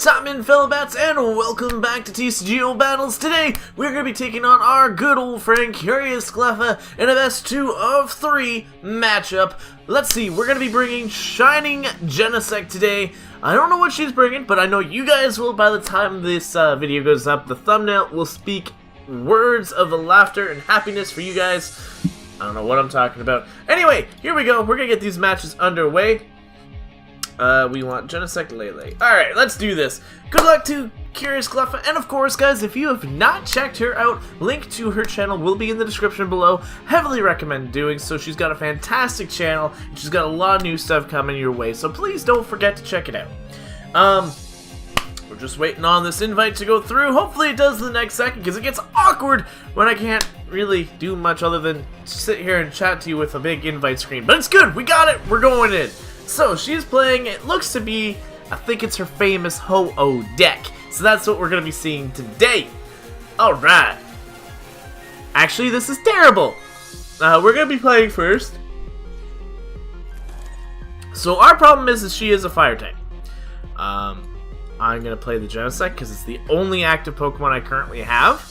Time in, fellow bats, and welcome back to TCGO Battles. Today, we're going to be taking on our good old friend Curious Cleffa in a best 2 of 3 matchup. Let's see, we're going to be bringing Shining Genesect today. I don't know what she's bringing, but I know you guys will by the time this video goes up. The thumbnail will speak words of laughter and happiness for you guys. I don't know what I'm talking about. Anyway, here we go. We're going to get these matches underway. We want Genesect Lele. Alright, let's do this. Good luck to Curious Cleffa. And of course, guys, if you have not checked her out, link to her channel will be in the description below. Heavily recommend doing so. She's got a fantastic channel, and she's got a lot of new stuff coming your way, so please don't forget to check it out. We're just waiting on this invite to go through. Hopefully it does the next second, because it gets awkward when I can't really do much other than sit here and chat to you with a big invite screen. But it's good. We got it. We're going in. So, she's playing, it looks to be, I think it's her famous Ho-Oh deck. So that's what we're going to be seeing today. Alright. Actually, this is terrible. We're going to be playing first. So, our problem is she is a fire type. I'm going to play the Genesect because it's the only active Pokemon I currently have.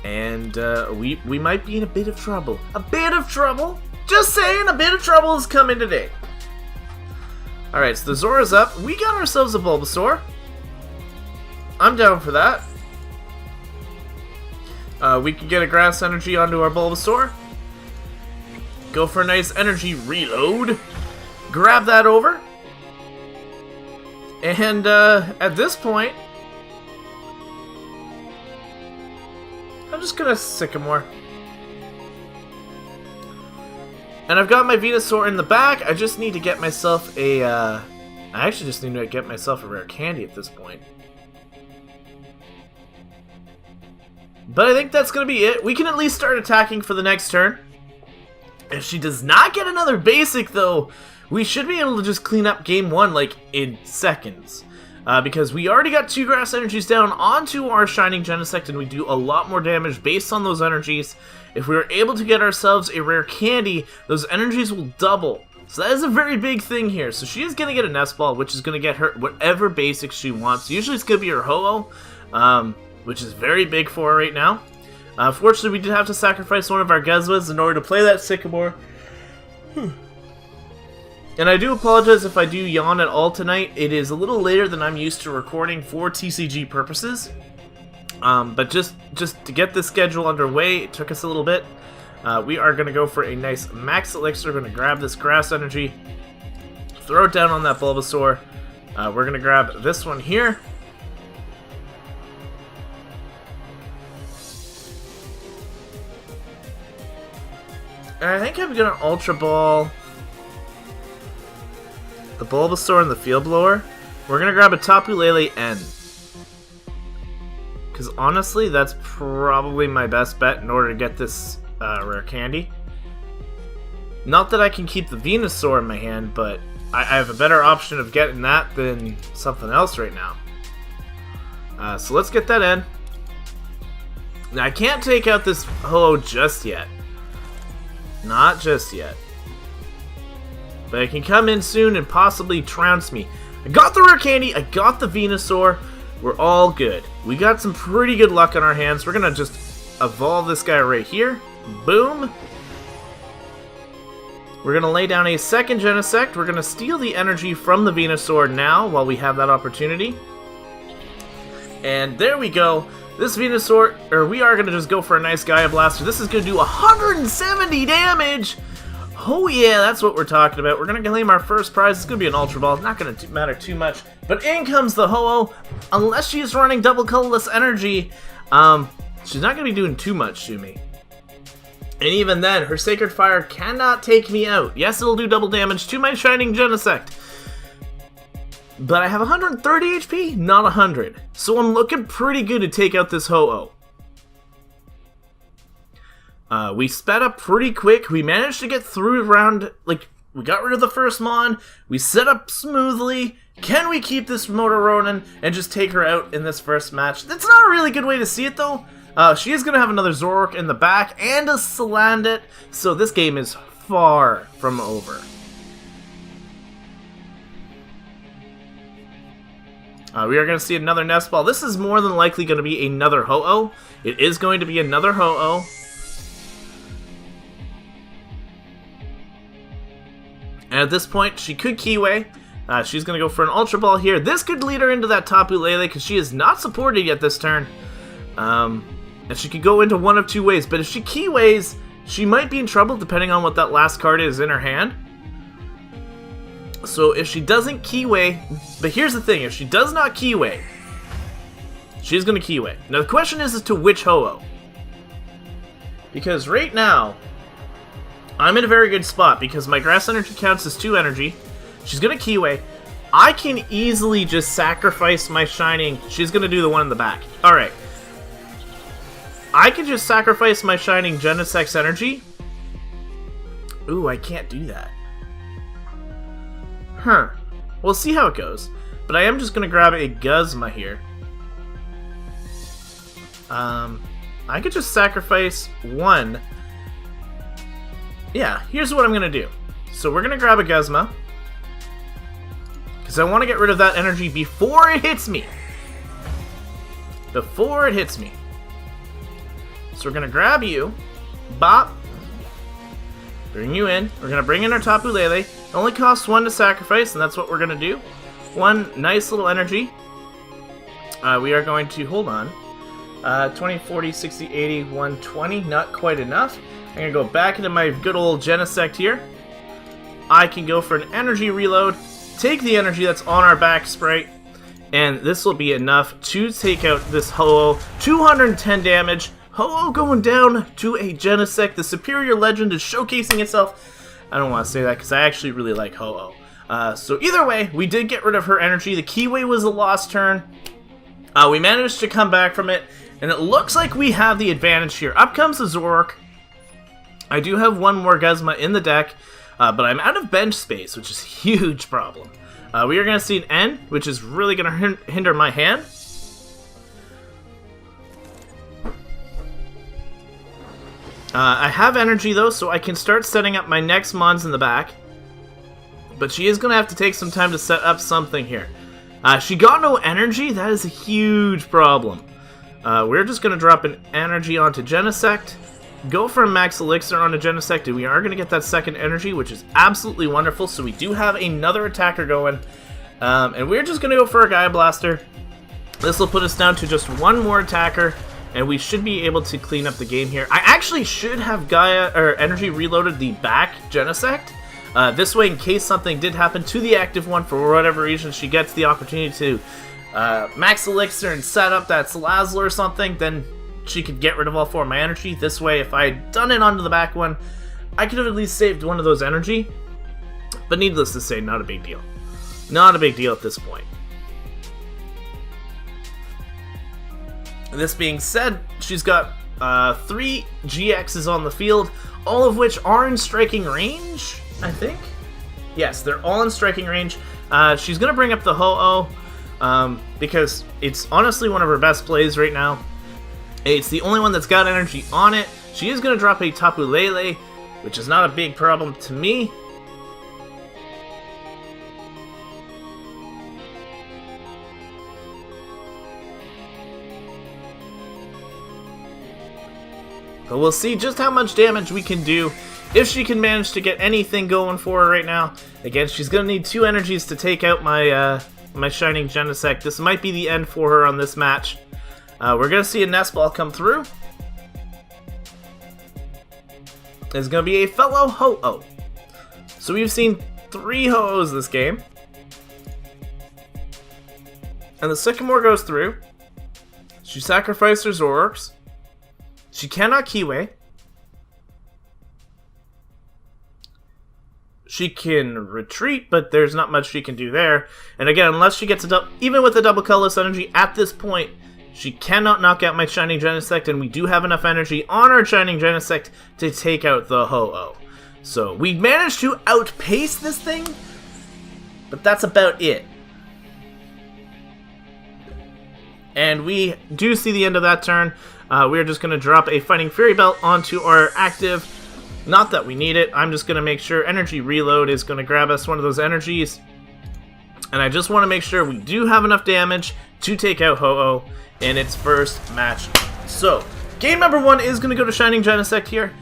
And we might be in a bit of trouble. A bit of trouble? Just saying, a bit of trouble is coming today. Alright, so the Zora's up. We got ourselves a Bulbasaur. I'm down for that. We can get a Grass Energy onto our Bulbasaur. Go for a nice energy reload. Grab that over. And at this point, I'm just gonna Sycamore. And I've got my Venusaur in the back. I just need to get myself a, I actually just need to get myself a rare candy at this point. But I think that's going to be it. We can at least start attacking for the next turn. If she does not get another basic, though, we should be able to just clean up game 1, like, in seconds. Because we already got 2 Grass Energies down onto our Shining Genesect, and we do a lot more damage based on those energies. If we were able to get ourselves a rare candy, those energies will double. So that is a very big thing here. So she is going to get a Nest Ball, which is going to get her whatever basics she wants. Usually it's going to be her Ho-Oh, which is very big for her right now. Fortunately, we did have to sacrifice one of our Guzmas in order to play that Sycamore. And I do apologize if I do yawn at all tonight. It is a little later than I'm used to recording for TCG purposes. But just to get this schedule underway, it took us a little bit. We are going to go for a nice Max Elixir. We're going to grab this Grass Energy, throw it down on that Bulbasaur. We're going to grab this one here. And I think I'm going to Ultra Ball the Bulbasaur and the Field Blower. We're going to grab a Tapu Lele N. Because honestly, that's probably my best bet in order to get this rare candy. Not that I can keep the Venusaur in my hand, but I have a better option of getting that than something else right now. So let's get that in. Now, I can't take out this Ho-Oh just yet. Not just yet. But it can come in soon and possibly trounce me. I got the rare candy, I got the Venusaur. We're all good. We got some pretty good luck on our hands. We're going to just evolve this guy right here. Boom. We're going to lay down a second Genesect. We're going to steal the energy from the Venusaur now while we have that opportunity. And there we go. This Venusaur, or we are going to just go for a nice Gaia Blaster. This is going to do 170 damage. Oh yeah, that's what we're talking about. We're going to claim our first prize. It's going to be an Ultra Ball. Not going to matter too much. But in comes the Ho-Oh. Unless she's running double colorless energy, she's not going to be doing too much to me. And even then, her Sacred Fire cannot take me out. Yes, it'll do double damage to my Shining Genesect. But I have 130 HP, not 100. So I'm looking pretty good to take out this Ho-Oh. We sped up pretty quick. We managed to get through around, like, we got rid of the first Mon. We set up smoothly. Can we keep this Motor Ronin and just take her out in this first match? That's not a really good way to see it, though. She is going to have another Zoroark in the back and a Salandit, so this game is far from over. We are going to see another Nest Ball. This is more than likely going to be another Ho-Oh. It is going to be another Ho-Oh. And at this point, she could Keyway. She's going to go for an Ultra Ball here. This could lead her into that Tapu Lele because she is not supported yet this turn. And she could go into one of two ways. But if she Keyways, she might be in trouble depending on what that last card is in her hand. So if she doesn't Keyway, but here's the thing, if she does not Keyway, she's going to Keyway. Now the question is as to which Ho-Oh. Because right now, I'm in a very good spot because my Grass Energy counts as 2 energy. She's going to Keyway. I can easily just sacrifice my Shining. She's going to do the one in the back. Alright. I can just sacrifice my Shining Genesect energy. Ooh, I can't do that. Huh. We'll see how it goes. But I am just going to grab a Guzma here. I could just sacrifice one. Yeah, here's what I'm going to do. So we're going to grab a Guzma. Because I want to get rid of that energy before it hits me. Before it hits me. So we're going to grab you. Bop. Bring you in. We're going to bring in our Tapu Lele. It only costs 1 to sacrifice, and that's what we're going to do. 1 nice little energy. We are going to, hold on. 20, 40, 60, 80, 120. Not quite enough. I'm going to go back into my good old Genesect here. I can go for an energy reload. Take the energy that's on our back sprite. And this will be enough to take out this Ho-Oh. 210 damage. Ho-Oh going down to a Genesect. The superior legend is showcasing itself. I don't want to say that because I actually really like Ho-Oh. So either way, we did get rid of her energy. The Keyway was a lost turn. We managed to come back from it. And it looks like we have the advantage here. Up comes the Zoroark. I do have one more Guzma in the deck. But I'm out of bench space, which is a huge problem. We are going to see an N, which is really going to hinder my hand. I have energy though, so I can start setting up my next Mons in the back. But she is going to have to take some time to set up something here. She got no energy? That is a huge problem. We're just going to drop an energy onto Genesect. Go for a Max Elixir on a Genesect, and we are going to get that second energy, which is absolutely wonderful. So we do have another attacker going. And we're just going to go for a Gaia Blaster. This will put us down to just one more attacker. And we should be able to clean up the game here. I actually should have Gaia or energy reloaded the back Genesect. This way, in case something did happen to the active one, for whatever reason, she gets the opportunity to Max Elixir and set up that Salazzle or something, then she could get rid of all 4 of my energy. This way, if I had done it onto the back one, I could have at least saved one of those energy. But needless to say, not a big deal. Not a big deal at this point. This being said, she's got 3 GXs on the field, all of which are in striking range, I think. Yes, they're all in striking range. She's going to bring up the Ho-Oh, because it's honestly one of her best plays right now. It's the only one that's got energy on it. She is going to drop a Tapu Lele, which is not a big problem to me. But we'll see just how much damage we can do if she can manage to get anything going for her right now. Again, she's going to need 2 energies to take out my my Shining Genesect. This might be the end for her on this match. We're going to see a Nest Ball come through. There's going to be a fellow Ho-Oh. So we've seen 3 Ho-Ohs this game. And the Sycamore goes through. She sacrificed her Zoroarks. She cannot Keyway. She can retreat, but there's not much she can do there. And again, unless she gets a double, even with a double colorless energy at this point, she cannot knock out my Shining Genesect, and we do have enough energy on our Shining Genesect to take out the Ho-Oh. So we managed to outpace this thing, but that's about it. And we do see the end of that turn. We're just going to drop a Fighting Fury Belt onto our active. Not that we need it. I'm just going to make sure Energy Reload is going to grab us one of those energies. And I just want to make sure we do have enough damage to take out Ho-Oh in its first match. So, game number 1 is going to go to Shining Genesect here,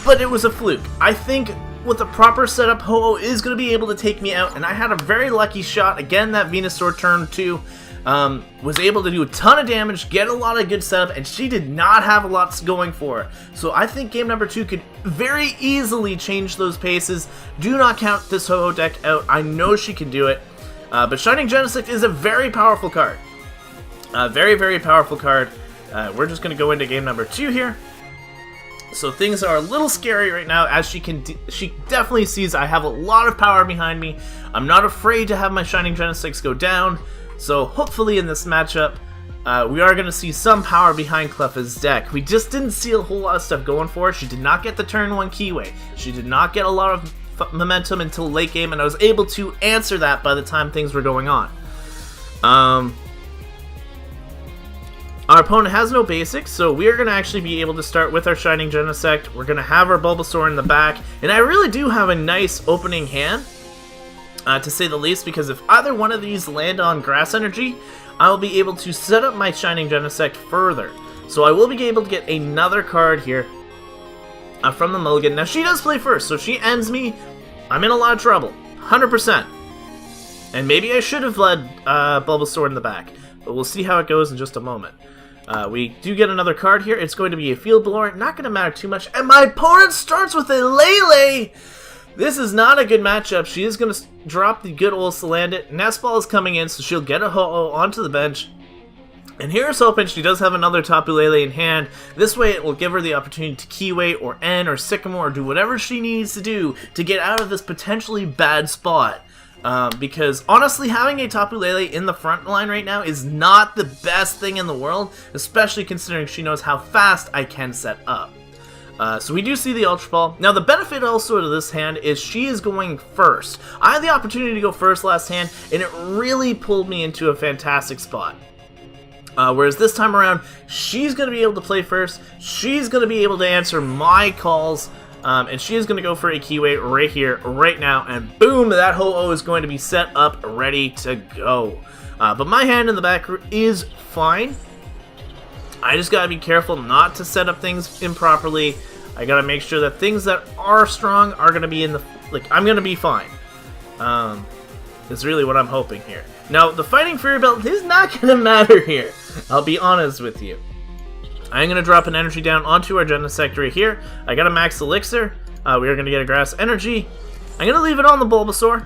but it was a fluke. I think with a proper setup, Ho-Oh is going to be able to take me out, and I had a very lucky shot. Again, that Venusaur turn 2 was able to do a ton of damage, get a lot of good setup, and she did not have a lot going for her. So I think game number 2 could very easily change those paces. Do not count this Ho-Oh deck out. I know she can do it. But Shining Genesect is a very powerful card. Very, very powerful card. We're just going to go into game number 2 here. So things are a little scary right now, as she definitely sees I have a lot of power behind me. I'm not afraid to have my Shining Genesects go down. So hopefully in this matchup, we are going to see some power behind Cleffa's deck. We just didn't see a whole lot of stuff going for her. She did not get the turn 1 keyway. She did not get a lot of momentum until late game, and I was able to answer that by the time things were going on. Our opponent has no basics, so we are going to actually be able to start with our Shining Genesect. We're going to have our Bulbasaur in the back, and I really do have a nice opening hand, to say the least, because if either one of these land on Grass Energy, I will be able to set up my Shining Genesect further. So I will be able to get another card here from the mulligan. Now, she does play first, so she ends me. I'm in a lot of trouble, 100%. And maybe I should have led Bulbasaur in the back, but we'll see how it goes in just a moment. We do get another card here. It's going to be a Field Blower, not going to matter too much. And my opponent starts with a Lele! This is not a good matchup. She is going to drop the good old Salandit. Nestball is coming in, so she'll get a Ho-Oh onto the bench. And here's hoping she does have another Tapu Lele in hand. This way it will give her the opportunity to Keyway or N or Sycamore or do whatever she needs to do to get out of this potentially bad spot. Because honestly, having a Tapu Lele in the front line right now is not the best thing in the world, especially considering she knows how fast I can set up. So we do see the Ultra Ball. Now the benefit also to this hand is she is going first. I had the opportunity to go first last hand, and it really pulled me into a fantastic spot. Whereas this time around, she's going to be able to play first, she's going to be able to answer my calls, and she is going to go for a Keyway right here, right now, and boom, that Ho-Oh is going to be set up, ready to go. But my hand in the back is fine. I just got to be careful not to set up things improperly. I got to make sure that things that are strong are going to be in the... I'm going to be fine. Is really what I'm hoping here. Now, the Fighting Fury Belt is not going to matter here. I'll be honest with you. I'm going to drop an energy down onto our Genesect right here. I got a Max Elixir. We are going to get a Grass Energy. I'm going to leave it on the Bulbasaur.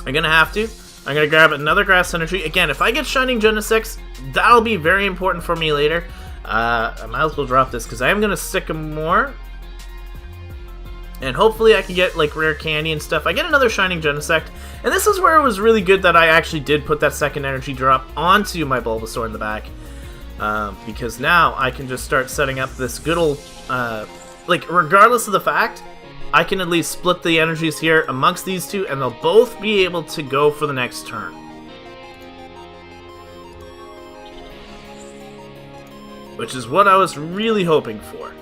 I'm going to have to. I'm going to grab another Grass Energy. Again, if I get Shining Genesects, that'll be very important for me later. I might as well drop this because I am going to Sycamore. And hopefully I can get like rare candy and stuff. I get another Shining Genesect. And this is where it was really good that I actually did put that second energy drop onto my Bulbasaur in the back. Because now I can just start setting up this good old... regardless of the fact, I can at least split the energies here amongst these two, and they'll both be able to go for the next turn. Which is what I was really hoping for.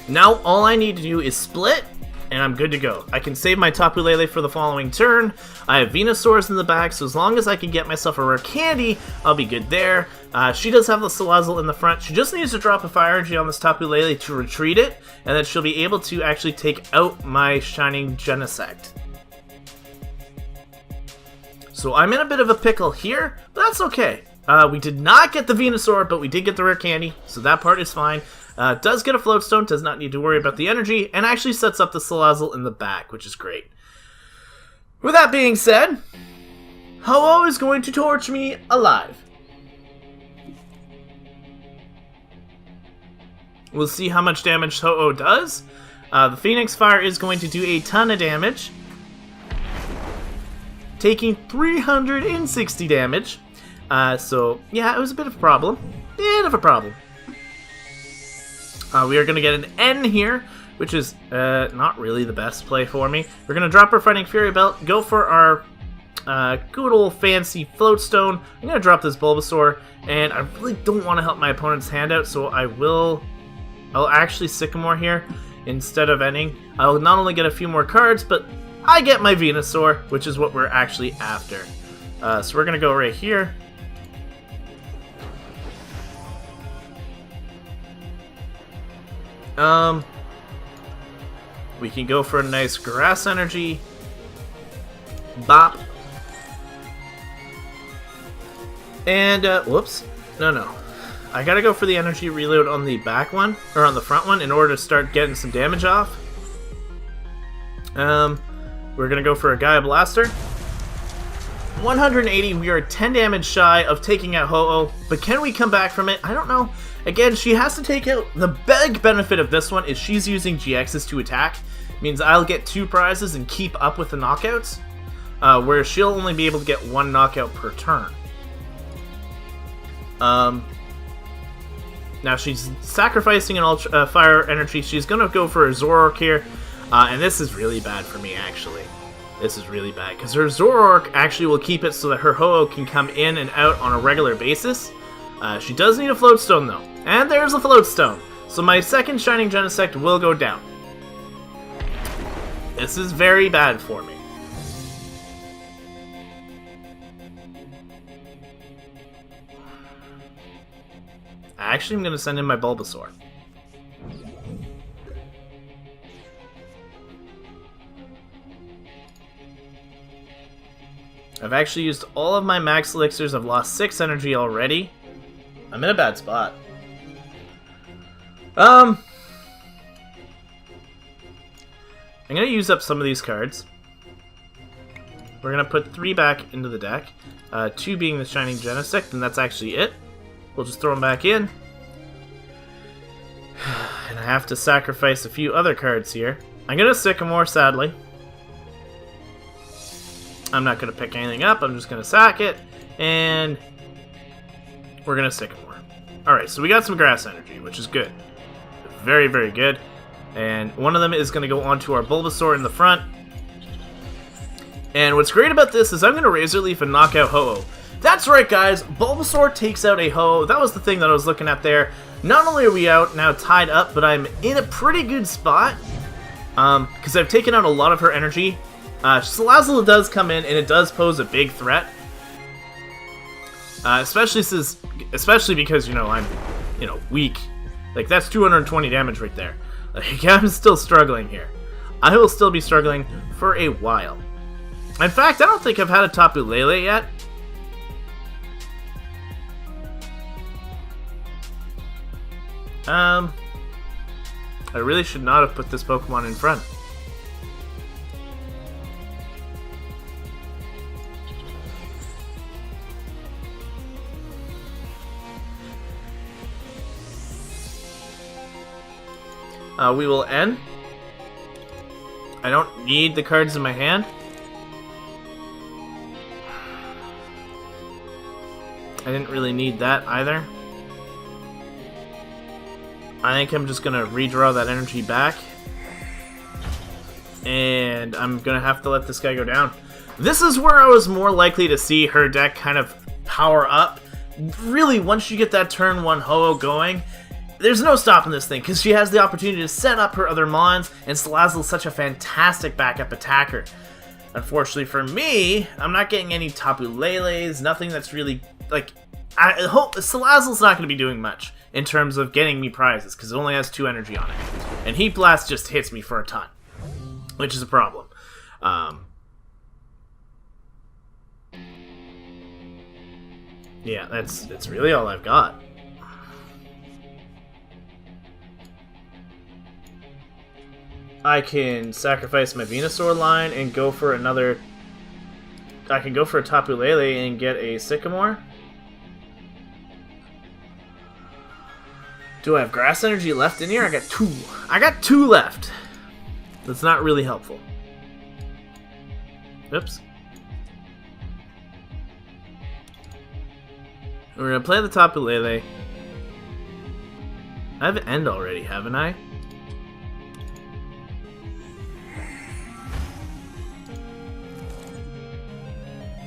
Now all I need to do is split, and I'm good to go. I can save my Tapu Lele for the following turn. I have Venusaurs in the back, so as long as I can get myself a rare candy, I'll be good there. She does have the Salazzle in the front. She just needs to drop a Fire Energy on this Tapu Lele to retreat it, and then she'll be able to actually take out my Shining Genesect. So I'm in a bit of a pickle here, but that's okay. We did not get the Venusaur, but we did get the rare candy, so that part is fine. Does get a Float Stone, does not need to worry about the energy, and actually sets up the Salazzle in the back, which is great. With that being said, Ho-Oh is going to torch me alive. We'll see how much damage Ho-Oh does. The Phoenix Fire is going to do a ton of damage, taking 360 damage. So, yeah, it was a bit of a problem. We are going to get an N here, which is not really the best play for me. We're going to drop our Fighting Fury Belt, go for our good old fancy Float Stone. I'm going to drop this Bulbasaur, and I really don't want to help my opponent's hand out, so I'll actually Sycamore here instead of ending. I'll not only get a few more cards, but I get my Venusaur, which is what we're actually after. So we're going to go right here. We can go for a nice grass energy. Bop. And, whoops. No. I gotta go for the energy reload on the back one, or on the front one, in order to start getting some damage off. We're gonna go for a Gaia Blaster. 180, we are 10 damage shy of taking out Ho-Oh, but can we come back from it? I don't know. Again, she has to take out... The big benefit of this one is she's using GXs to attack. Means I'll get 2 prizes and keep up with the knockouts, where she'll only be able to get 1 knockout per turn. Now she's sacrificing an ultra, fire energy. She's going to go for a Zoroark here, and this is really bad for me, actually. This is really bad, because her Zoroark actually will keep it so that her Ho-Oh can come in and out on a regular basis. She does need a Floatstone, though. And there's a Floatstone. So my second Shining Genesect will go down. This is very bad for me. Actually, I'm going to send in my Bulbasaur. I've actually used all of my max elixirs. I've lost 6 energy already. I'm in a bad spot. I'm going to use up some of these cards. We're going to put 3 back into the deck. 2 being the Shining Genesect, and that's actually it. We'll just throw them back in. And I have to sacrifice a few other cards here. I'm going to Sycamore, sadly. I'm not going to pick anything up. I'm just going to sack it. And we're going to Sycamore. Alright, so we got some grass energy, which is good. Very, very good. And one of them is going to go onto our Bulbasaur in the front. And what's great about this is I'm going to Razor Leaf and knock out Ho-Oh. That's right, guys. Bulbasaur takes out a Ho-Oh. That was the thing that I was looking at there. Not only are we out now tied up, but I'm in a pretty good spot. Because I've taken out a lot of her energy. Salazzle does come in, and it does pose a big threat. Especially because, you know, I'm, weak. Like, that's 220 damage right there. Like, I'm still struggling here. I will still be struggling for a while. In fact, I don't think I've had a Tapu Lele yet. I really should not have put this Pokemon in front. We will end. I don't need the cards in my hand. I didn't really need that either. I think I'm just going to redraw that energy back. And I'm going to have to let this guy go down. This is where I was more likely to see her deck kind of power up. Really, once you get that turn 1 Ho-Oh going, there's no stopping this thing, because she has the opportunity to set up her other Mons, and Salazzle is such a fantastic backup attacker. Unfortunately for me, I'm not getting any Tapu Leles, nothing that's really, like, I hope Salazzle's not going to be doing much in terms of getting me prizes, because it only has 2 energy on it. And Heat Blast just hits me for a ton, which is a problem. Yeah, that's really all I've got. I can sacrifice my Venusaur line and go for another... I can go for a Tapu Lele and get a Sycamore. Do I have grass energy left in here? I got 2. I got 2 left. That's not really helpful. Oops. We're going to play the Tapu Lele. I have an end already, haven't I?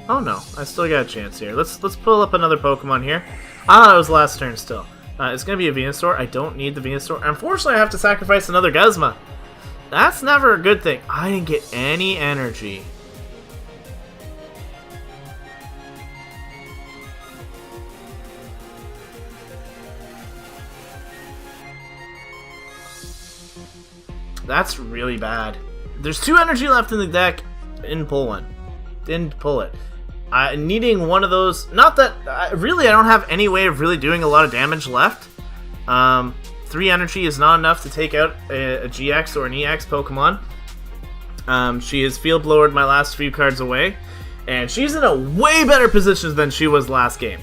Oh no, I still got a chance here. Let's pull up another Pokemon here. Ah, it was last turn still. It's going to be a Venusaur. I don't need the Venusaur. Unfortunately, I have to sacrifice another Guzma. That's never a good thing. I didn't get any energy. That's really bad. There's 2 energy left in the deck. Didn't pull one. Didn't pull it. Needing one of those. Not that really, I don't have any way of really doing a lot of damage left. 3 energy is not enough to take out a GX or an EX Pokemon. She has field blowered my last few cards away, and she's in a way better position than she was last game.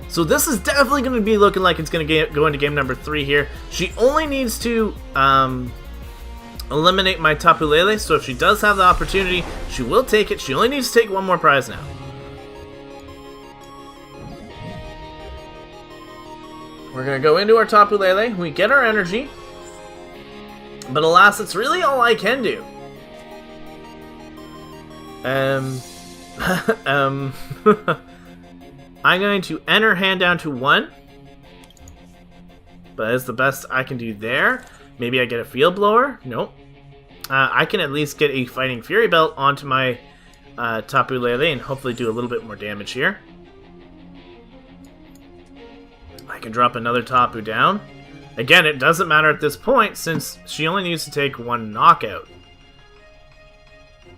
So this is definitely going to be looking like it's going to go into game number 3 here. She only needs to eliminate my Tapu Lele, so if she does have the opportunity, she will take it. She only needs to take 1 more prize now. We're going to go into our Tapu Lele. We get our energy. But alas, it's really all I can do. I'm going to end her hand down to 1. But that's the best I can do there. Maybe I get a Field Blower. Nope. I can at least get a Fighting Fury Belt onto my Tapu Lele and hopefully do a little bit more damage here. I can drop another Tapu down. Again, it doesn't matter at this point since she only needs to take 1 knockout.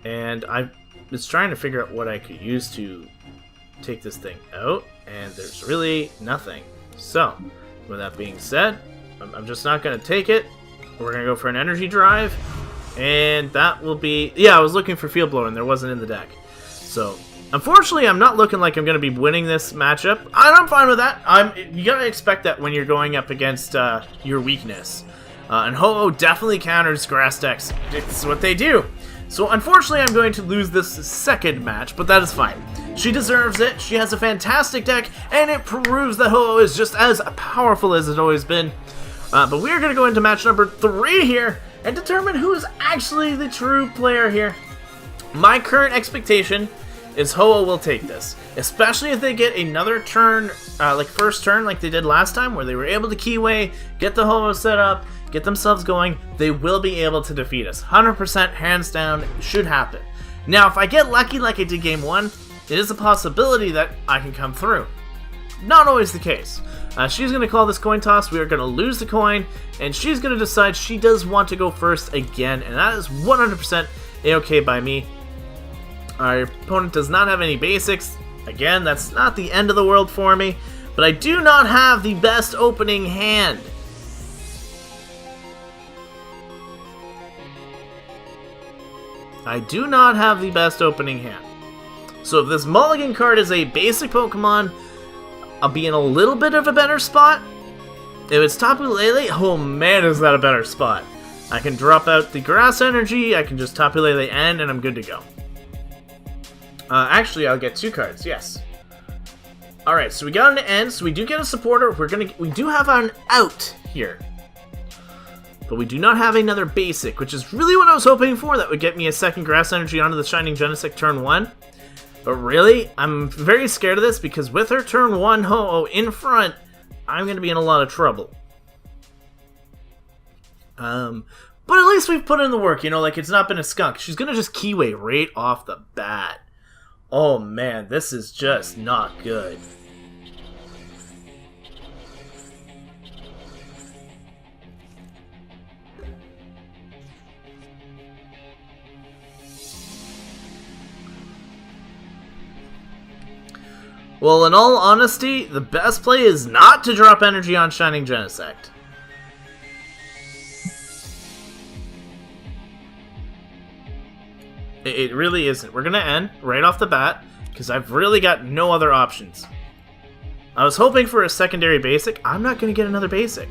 And I was trying to figure out what I could use to take this thing out, and there's really nothing. So, with that being said, I'm just not going to take it. We're going to go for an energy drive, and that will be... Yeah, I was looking for Field Blower, and there wasn't in the deck. So, unfortunately, I'm not looking like I'm going to be winning this matchup. And I'm fine with that. You got to expect that when you're going up against your weakness. And Ho-Oh definitely counters grass decks. It's what they do. So, unfortunately, I'm going to lose this second match, but that is fine. She deserves it. She has a fantastic deck, and it proves that Ho-Oh is just as powerful as it's always been. But we're going to go into match number 3 here and determine who is actually the true player here. My current expectation is Ho-Oh will take this, especially if they get another turn, like first turn like they did last time, where they were able to keyway, get the Ho-Oh set up, get themselves going. They will be able to defeat us. 100% hands down, should happen. Now, if I get lucky like I did game 1, it is a possibility that I can come through. Not always the case. She's going to call this coin toss. We are going to lose the coin, and she's going to decide she does want to go first again, and that is 100% A-okay by me. Our opponent does not have any basics. Again, that's not the end of the world for me, but I do not have the best opening hand. I do not have the best opening hand. So if this mulligan card is a basic Pokemon, I'll be in a little bit of a better spot. If it's Tapu Lele, oh man, is that a better spot. I can drop out the grass energy, I can just Tapu Lele end, and I'm good to go. Actually, I'll get 2 cards, yes. Alright, so we got an end, so we do get a supporter. We do have an out here. But we do not have another basic, which is really what I was hoping for. That would get me a second grass energy onto the Shining Genesect turn 1. But really, I'm very scared of this because with her turn 1 Ho-Oh in front, I'm going to be in a lot of trouble. But at least we've put in the work, you know, like it's not been a skunk. She's going to just keyway right off the bat. Oh man, this is just not good. Well, in all honesty, the best play is not to drop energy on Shining Genesect. It really isn't. We're going to end right off the bat, because I've really got no other options. I was hoping for a secondary basic. I'm not going to get another basic.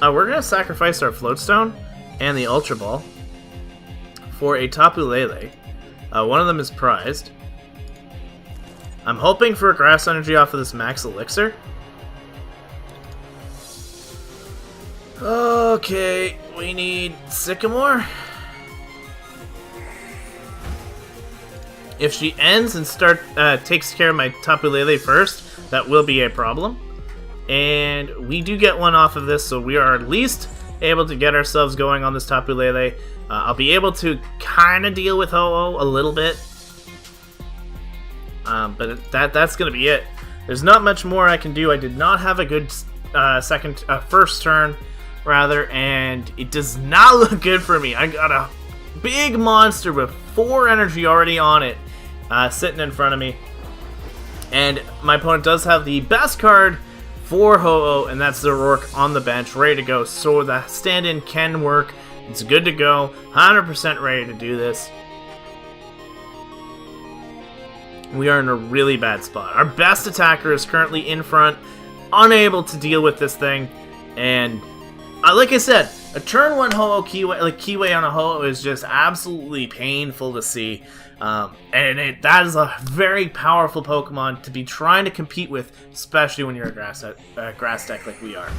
We're going to sacrifice our Floatstone and the Ultra Ball for a Tapu Lele. One of them is prized. I'm hoping for a grass energy off of this Max Elixir. Okay, we need Sycamore. If she ends and takes care of my Tapu Lele first, that will be a problem. And we do get one off of this, so we are at least able to get ourselves going on this Tapu Lele. I'll be able to kind of deal with Ho-Oh a little bit. But that's going to be it. There's not much more I can do. I did not have a good first turn, rather, and it does not look good for me. I got a big monster with 4 energy already on it, sitting in front of me. And my opponent does have the best card for Ho-Oh, and that's the Rourke on the bench, ready to go. So the stand-in can work. It's good to go. 100% ready to do this. We are in a really bad spot. Our best attacker is currently in front, unable to deal with this thing. And like I said, a turn 1 Ho-Oh keyway on a Ho-Oh is just absolutely painful to see. That is a very powerful Pokemon to be trying to compete with, especially when you're a grass deck like we are.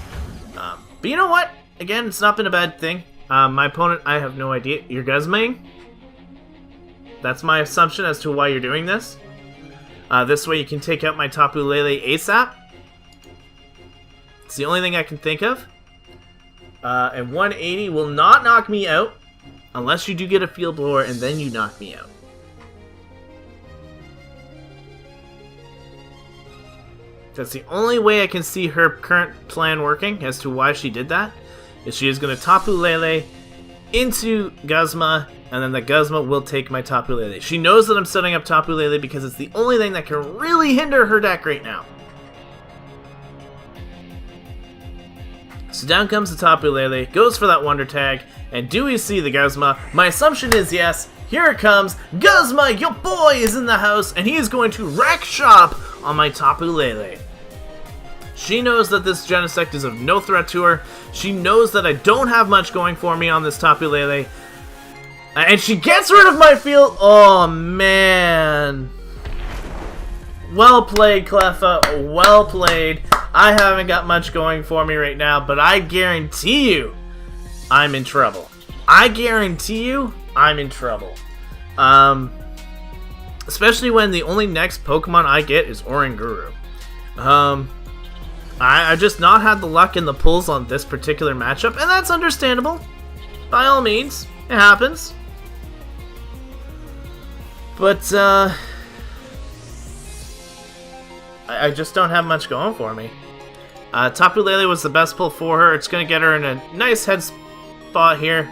But you know what? Again, it's not been a bad thing. My opponent, I have no idea. You're Guzmaing? That's my assumption as to why you're doing this. This way you can take out my Tapu Lele ASAP. It's the only thing I can think of. And 180 will not knock me out unless you do get a Field Blower and then you knock me out. That's the only way I can see her current plan working as to why she did that. Is she is going to Tapu Lele into Guzma, and then the Guzma will take my Tapu Lele. She knows that I'm setting up Tapu Lele because it's the only thing that can really hinder her deck right now. So down comes the Tapu Lele, goes for that Wonder Tag, and do we see the Guzma? My assumption is yes. Here it comes. Guzma, your boy, is in the house, and he is going to wreck shop on my Tapu Lele. She knows that this Genesect is of no threat to her. She knows that I don't have much going for me on this Tapu Lele. And she gets rid of my field. Oh, man. Well played, Cleffa. Well played. I haven't got much going for me right now, but I guarantee you I'm in trouble. I guarantee you I'm in trouble. Especially when the only next Pokemon I get is Oranguru. I've just not had the luck in the pulls on this particular matchup, and that's understandable. By all means, it happens. But, I just don't have much going for me. Tapu Lele was the best pull for her. It's going to get her in a nice head spot here.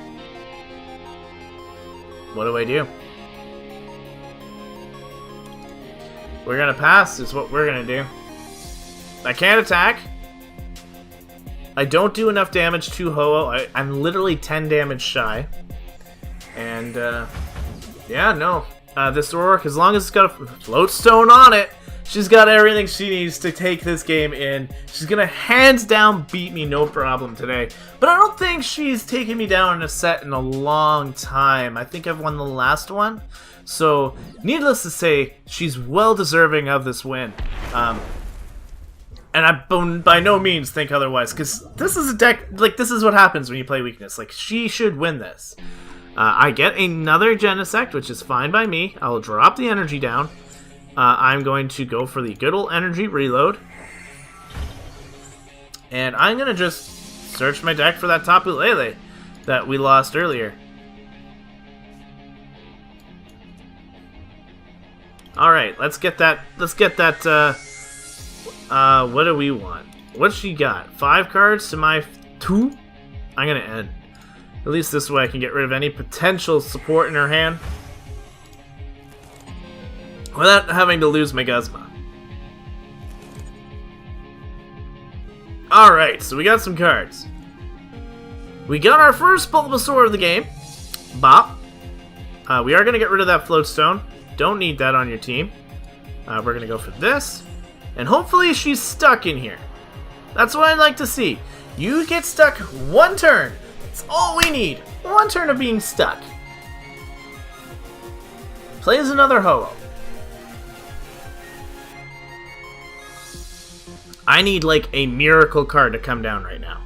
What do I do? We're going to pass is what we're going to do. I can't attack. I don't do enough damage to Ho-Oh. I'm literally 10 damage shy. And, yeah, no. This Rourke, as long as it's got a float stone on it, she's got everything she needs to take this game in. She's gonna hands down beat me, no problem today. But I don't think she's taken me down in a set in a long time. I think I've won the last one. So, needless to say, she's well deserving of this win. And I by no means think otherwise, because this is a deck, like, this is what happens when you play weakness. Like, she should win this. I get another Genesect, which is fine by me. I'll drop the energy down. I'm going to go for the good old energy reload. And I'm going to just search my deck for that Tapu Lele that we lost earlier. Alright, let's get that, what do we want? What's she got? 5 cards to my 2? I'm going to end. At least this way I can get rid of any potential support in her hand without having to lose my Guzma. Alright, so we got some cards. We got our first Bulbasaur of the game, Bop. We are going to get rid of that Float Stone. Don't need that on your team. We're going to go for this. And hopefully she's stuck in here. That's what I'd like to see. You get stuck one turn. That's all we need. One turn of being stuck. Plays another Ho-Oh. I need like a miracle card to come down right now.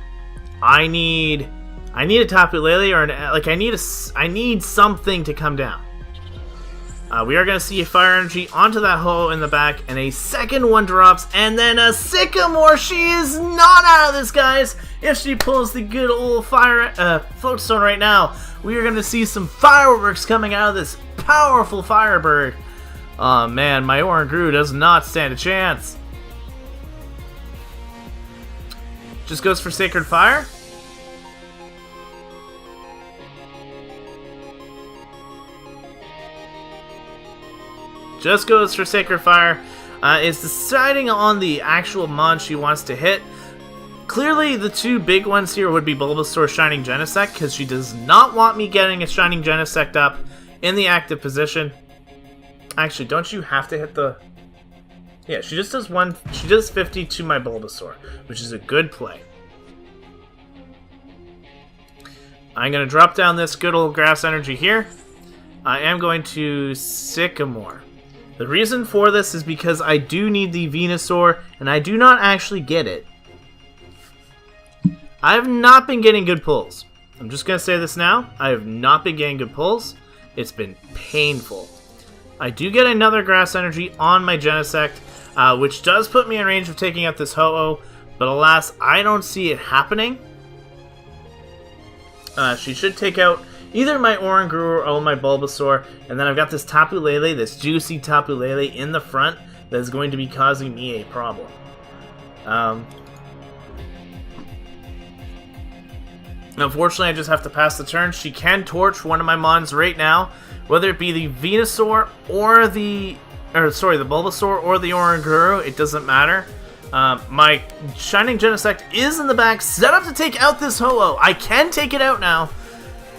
I need a Tapu Lele or I need something to come down. We are going to see a fire energy onto that Ho-Oh in the back, and a second one drops, and then a Sycamore. She is not out of this, guys. If she pulls the good old fire floatstone right now, we are going to see some fireworks coming out of this powerful Firebird. Oh man, my Oranguru does not stand a chance. Just goes for Sacred Fire. Just goes for Sacred Fire. Is deciding on the actual mod she wants to hit. Clearly, the two big ones here would be Bulbasaur, Shining Genesect, because she does not want me getting a Shining Genesect up in the active position. Actually, don't you have to hit the... Yeah, she just does one. She does 50 to my Bulbasaur, which is a good play. I'm going to drop down this good old grass energy here. I am going to Sycamore. The reason for this is because I do need the Venusaur, and I do not actually get it. I have not been getting good pulls. I'm just going to say this now. I have not been getting good pulls. It's been painful. I do get another grass energy on my Genesect, which does put me in range of taking out this Ho-Oh, but alas, I don't see it happening. She should take out either my Oranguru or my Bulbasaur, and then I've got this Tapu Lele, this juicy Tapu Lele in the front that is going to be causing me a problem. Unfortunately, I just have to pass the turn. She can torch one of my mons right now, whether it be the Venusaur or the Bulbasaur or the Oranguru. It doesn't matter. My Shining Genesect is in the back, set up to take out this Ho-Oh. I can take it out now,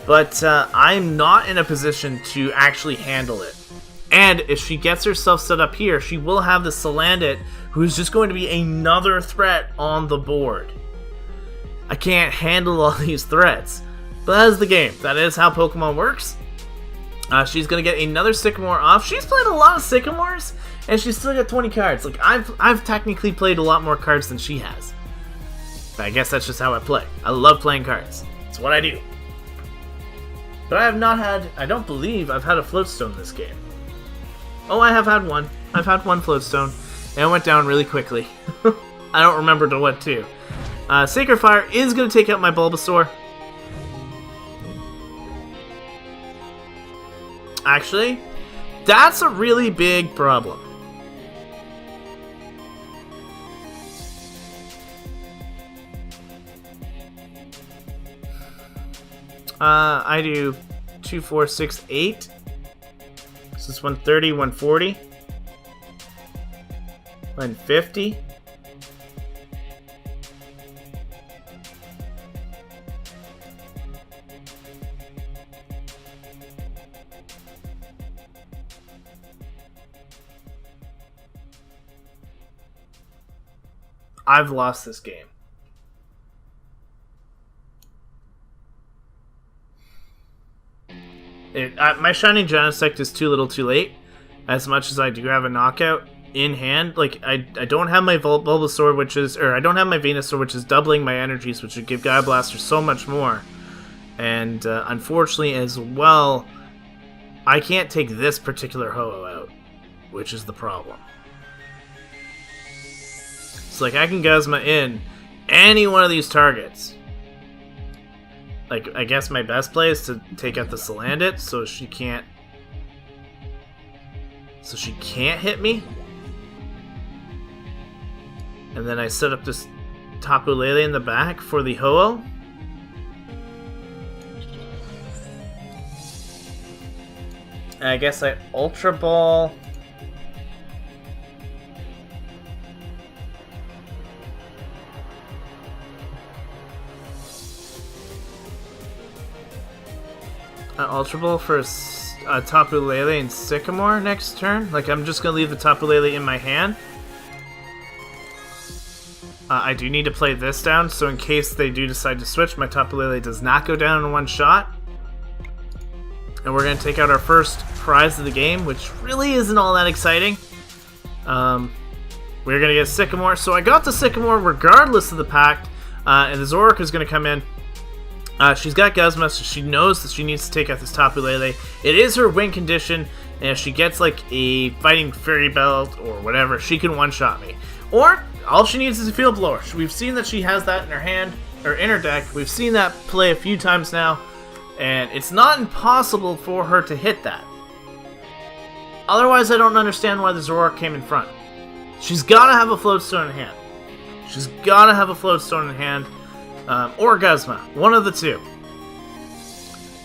but I'm not in a position to actually handle it. And if she gets herself set up here, she will have the Salandit, who is just going to be another threat on the board. I can't handle all these threats, but that is the game. That is how Pokemon works. She's going to get another Sycamore off. She's played a lot of Sycamores, and she's still got 20 cards. Like, I've technically played a lot more cards than she has. But I guess that's just how I play. I love playing cards. It's what I do. But I don't believe I've had a Floatstone this game. Oh, I have had one. I've had one Floatstone, and it went down really quickly. I don't remember to what to. Sacred Fire is going to take out my Bulbasaur. Actually, that's a really big problem. I do 2, 4, 6, 8. This is 130, 140, 150. I've lost this game. My Shining Genesect is too little too late. As much as I do have a knockout in hand, like I don't have my Bulbasaur, I don't have my Venusaur, which is doubling my energies, which would give Gaia Blaster so much more. And unfortunately as well, I can't take this particular Ho-Oh out, which is the problem. So, like, I can Guzma in any one of these targets. Like, I guess my best play is to take out the Salandit so she can't hit me. And then I set up this Tapu Lele in the back for the Ho-Oh. And I guess I Ultra Ball. Ultra Ball for Tapu Lele and Sycamore next turn. Like, I'm just going to leave the Tapu Lele in my hand. I do need to play this down, so in case they do decide to switch, my Tapu Lele does not go down in one shot. And we're going to take out our first prize of the game, which really isn't all that exciting. We're going to get Sycamore. So I got the Sycamore regardless of the pact, and the Zoroark is going to come in. She's got Guzma, so she knows that she needs to take out this Tapu Lele. It is her win condition, and if she gets like a fighting fairy belt or whatever, she can one-shot me. Or all she needs is a field blower. We've seen that she has that in her hand, or in her deck. We've seen that play a few times now, and it's not impossible for her to hit that. Otherwise, I don't understand why the Zoroark came in front. She's gotta have a Floatstone in hand. She's gotta have a Floatstone in hand, or Guzma, one of the two.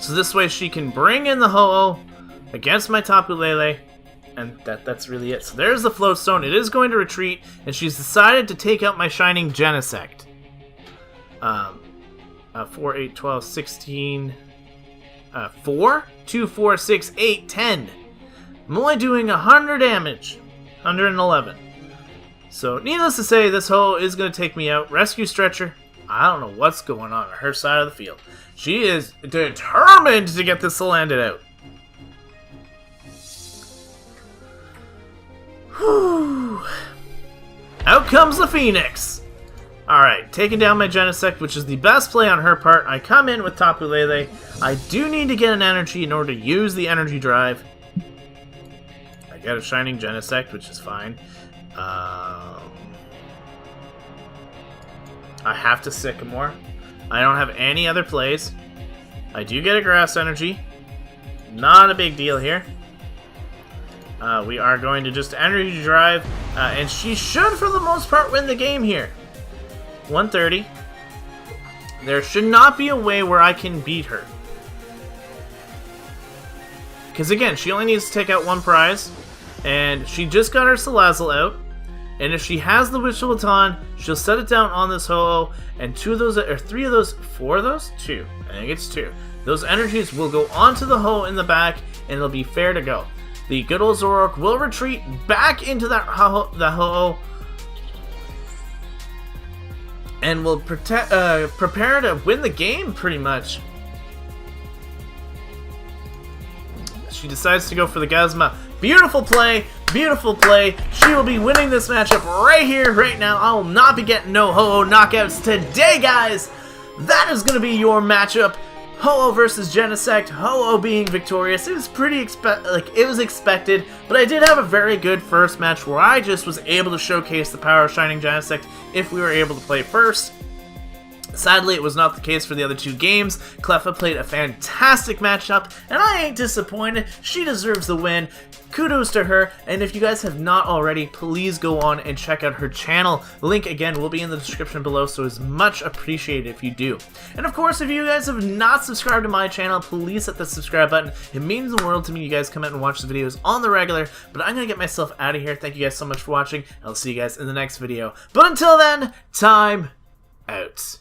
So this way she can bring in the Ho-Oh against my Tapu Lele, and that's really it. So there's the Floatstone. It is going to retreat, and she's decided to take out my Shining Genesect. 4, 8, 12, 16, 4, 2, 4, 6, 8, 10. I'm only doing 100 damage, 111. So needless to say, this Ho is going to take me out. Rescue Stretcher. I don't know what's going on her side of the field. She is determined to get this landed out. Whew. Out comes the Phoenix. Alright, taking down my Genesect, which is the best play on her part. I come in with Tapu Lele. I do need to get an energy in order to use the energy drive. I get a Shining Genesect, which is fine. I have to Sycamore. I don't have any other plays. I do get a Grass Energy. Not a big deal here. We are going to just Energy Drive, and she should, for the most part, win the game here. 130. There should not be a way where I can beat her. Because, again, she only needs to take out one prize, and she just got her Salazzle out. And if she has the Wish Baton, she'll set it down on this Ho-Oh, and 2 of those, or 3 of those, 4 of those? 2. I think it's 2. Those energies will go onto the Ho-Oh in the back, and it'll be fair to go. The good old Zoroark will retreat back into that Ho-Oh, and will prepare to win the game, pretty much. She decides to go for the Guzma. Beautiful play, beautiful play. She will be winning this matchup right here, right now. I will not be getting no Ho-Oh knockouts today, guys. That is going to be your matchup. Ho-Oh versus Genesect. Ho-Oh being victorious. It was pretty expected, but I did have a very good first match where I just was able to showcase the power of Shining Genesect if we were able to play first. Sadly, it was not the case for the other 2 games. Cleffa played a fantastic matchup, and I ain't disappointed. She deserves the win. Kudos to her, and if you guys have not already, please go on and check out her channel. Link, again, will be in the description below, so it's much appreciated if you do. And of course, if you guys have not subscribed to my channel, please hit the subscribe button. It means the world to me. You guys come out and watch the videos on the regular, but I'm going to get myself out of here. Thank you guys so much for watching. I'll see you guys in the next video. But until then, time out.